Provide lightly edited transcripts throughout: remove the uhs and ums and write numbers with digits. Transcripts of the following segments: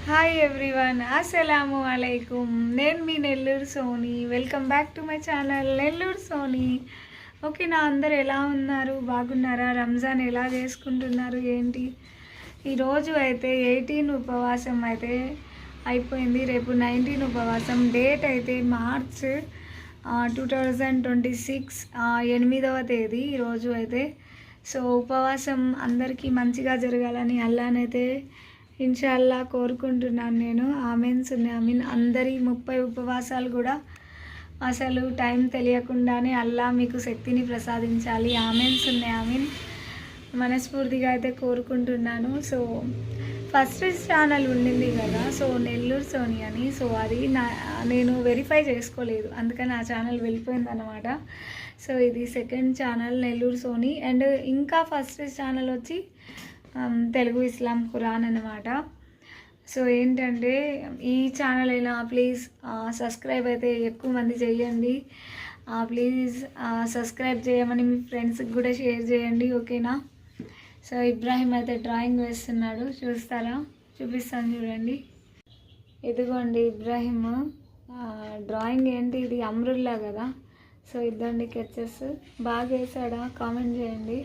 Hi everyone, అస్సలాము అలైకుం. నేను మీ Nellore Soni. Welcome back to my channel Nellore Soni. Okay, నా అందరు ఎలా ఉన్నారు? బాగున్నారా? రంజాన్ ఎలా చేసుకుంటున్నారు ఏంటి? ఈరోజు అయితే 18 ఉపవాసం అయితే అయిపోయింది. రేపు 19 ఉపవాసం. డేట్ అయితే మార్చ్ 2026 8వ తేదీ ఈరోజు అయితే. సో ఉపవాసం అందరికీ మంచిగా జరగాలని అల్లానైతే ఇన్షాల్లా కోరుకుంటున్నాను నేను. ఆమీన్. అందరి 30 ఉపవాసాలు కూడా అసలు టైం తెలియకుండానే అల్లా మీకు శక్తిని ప్రసాదించాలి. ఆమీన్ మనస్ఫూర్తిగా అయితే కోరుకుంటున్నాను. సో ఫస్ట్ ఛానల్ ఉండింది కదా, సో నెల్లూరు సోని అని. సో అది నేను వెరిఫై చేసుకోలేదు, అందుకని ఆ ఛానల్ వెళ్ళిపోయిందన్నమాట. సో ఇది second channel Nellore Soni. And ఇంకా ఫస్ట్ ఛానల్ వచ్చి తెలుగు ఇస్లాం ఖురాన్ అన్నమాట. సో ఏంటంటే ఈ ఛానల్ అయినా ప్లీజ్ సబ్స్క్రైబ్ అయితే ఎక్కువ మంది చేయండి. ప్లీజ్ సబ్స్క్రైబ్ చేయమని మీ ఫ్రెండ్స్కి కూడా షేర్ చేయండి, ఓకేనా? సో ఇబ్రాహిం అయితే డ్రాయింగ్ వేస్తున్నాడు, చూపిస్తాను చూడండి. ఇదిగోండి ఇబ్రాహిం డ్రాయింగ్. ఏంటి ఇది? అమ్రుల్లా కదా. సో ఇద్దండి స్కెచెస్. బాగా వేసాడా? కామెంట్ చేయండి.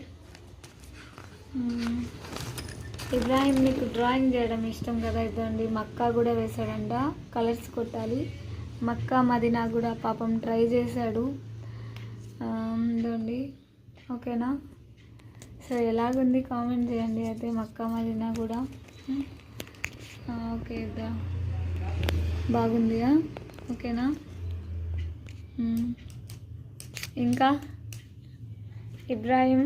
ఇబ్రాహిం నీకు డ్రాయింగ్ చేయడం ఇష్టం కదా. ఇదండి మక్కా కూడా వేసాడంట, కలర్స్ కొట్టాలి. మక్కా మదీనా కూడా పాపం ట్రై చేశాడు. ఇదండి, ఓకేనా? సో ఎలాగుంది కామెంట్ చేయండి. అయితే మక్కా మదీనా కూడా ఓకే, బాగుందిగా, ఓకేనా? ఇంకా ఇబ్రాహిం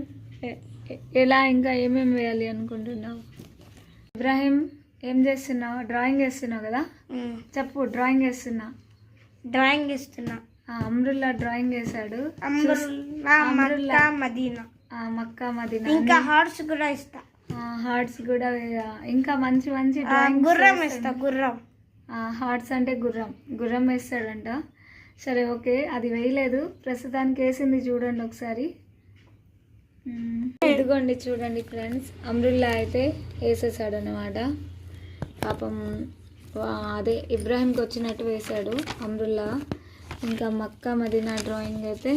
ఎలా, ఇంకా ఏమేమి వేయాలి అనుకుంటున్నావు? ఇబ్రాహిం ఏం చేస్తున్నావు? డ్రాయింగ్ వేస్తున్నావు కదా, చెప్పు. డ్రాయింగ్ వేస్తున్నా. అమ్రుల్లా డ్రాయింగ్ వేసాడు. మక్కా మదీనా, ఇంకా హార్ట్స్ కూడా ఇస్తా. హార్ట్స్ కూడా ఇంకా మంచి మంచి డ్రాయింగ్. గుర్రం ఇస్తా. గుర్రం హార్ట్స్ అంటే గుర్రం వేస్తాడంట. సరే ఓకే, అది వేయలేదు ప్రస్తుతానికి, వేసింది చూడండి ఒకసారి. ఇదిగోండి చూడండి ఫ్రెండ్స్, అమ్రుల్లా అయితే వేసేసాడు అన్నమాట. పాపం అదే ఇబ్రాహింకి వచ్చినట్టు వేశాడు అమ్రుల్లా. ఇంకా మక్కా మదీనా డ్రాయింగ్ అయితే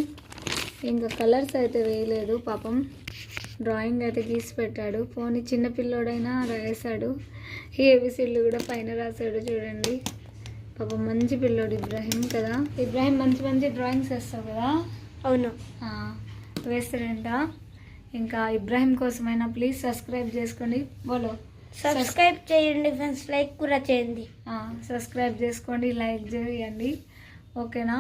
ఇంకా కలర్స్ అయితే వేయలేదు పాపం. డ్రాయింగ్ అయితే గీసి పెట్టాడు. పోనీ చిన్నపిల్లోడైనా వేశాడు. ఏబిసిడ్లు కూడా పైన రాశాడు చూడండి. పాపం మంచి పిల్లోడు ఇబ్రాహిం కదా. ఇబ్రాహిం మంచి మంచి డ్రాయింగ్స్ వేస్తావు కదా. అవును, వేస్తాడంట. ఇంకా ఇబ్రాహిం కోసమైనా ప్లీజ్ సబ్స్క్రైబ్ చేసుకోండి. బోలో సబ్స్క్రైబ్ చేయండి ఫ్రెండ్స్, లైక్ కూడా చేయండి. సబ్స్క్రైబ్ చేసుకోండి, లైక్ చేయండి, ఓకేనా?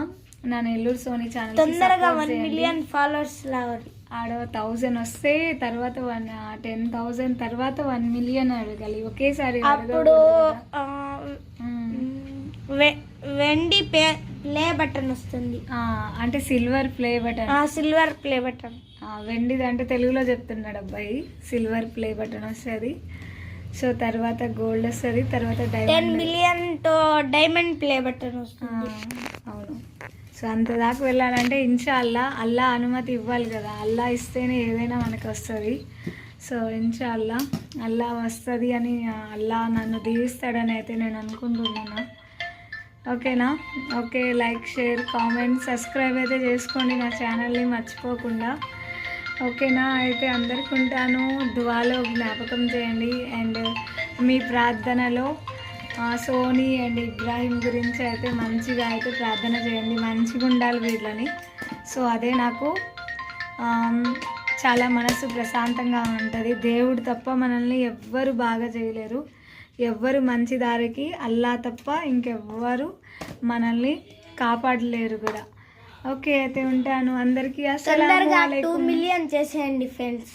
నా నెల్లూరు సోని ఛానల్ తొందరగా 1 మిలియన్ ఫాలోవర్స్ రావాలి. 1000 వస్తే తర్వాత 10,000 తర్వాత 1 మిలియన్ అడగాలి ఒకేసారి. అప్పుడు వెండి ప్లే బటన్ వస్తుంది. అంటే సిల్వర్ ప్లే బటన్. వెండిది అంటే తెలుగులో చెప్తున్నాడు అబ్బాయి. సిల్వర్ ప్లే బటన్ వస్తుంది. సో తర్వాత గోల్డ్ వస్తుంది, తర్వాత 10 మిలియన్ డైమండ్ ప్లే బటన్ వస్తుంది. అవును. సో అంత దాకా వెళ్ళాలంటే ఇన్షాల్లా అల్లా అనుమతి ఇవ్వాలి కదా. అల్లా ఇస్తేనే ఏదైనా మనకు వస్తుంది. సో ఇన్షాల్లా అల్లా వస్తుంది అని, అల్లా నన్ను దీవిస్తాడని అయితే నేను అనుకుంటున్నాను, ఓకేనా? Okay, like, share, comment, subscribe అయితే చేసుకోండి నా ఛానల్ని మర్చిపోకుండా, ఓకేనా? అయితే అందరికి ఉంటాను. దువాలో జ్ఞాపకం చేయండి. అండ్ మీ ప్రార్థనలో సోని అండ్ ఇబ్రాహిం గురించి అయితే మంచిగా అయితే ప్రార్థన చేయండి. మంచిగా ఉండాలి వీళ్ళని. సో అదే నాకు చాలా మనసు ప్రశాంతంగా ఉంటుంది. దేవుడు తప్ప మనల్ని ఎవ్వరు బాగా చేయలేరు. ఎవ్వరు మంచి దారికి అల్లా తప్ప ఇంకెవ్వరు మనల్ని కాపాడలేరు కూడా. ఓకే, అయితే ఉంటాను. అందరికీ అస్సలాము అలైకుం. 2 మిలియన్ చేసేయండి ఫ్రెండ్స్.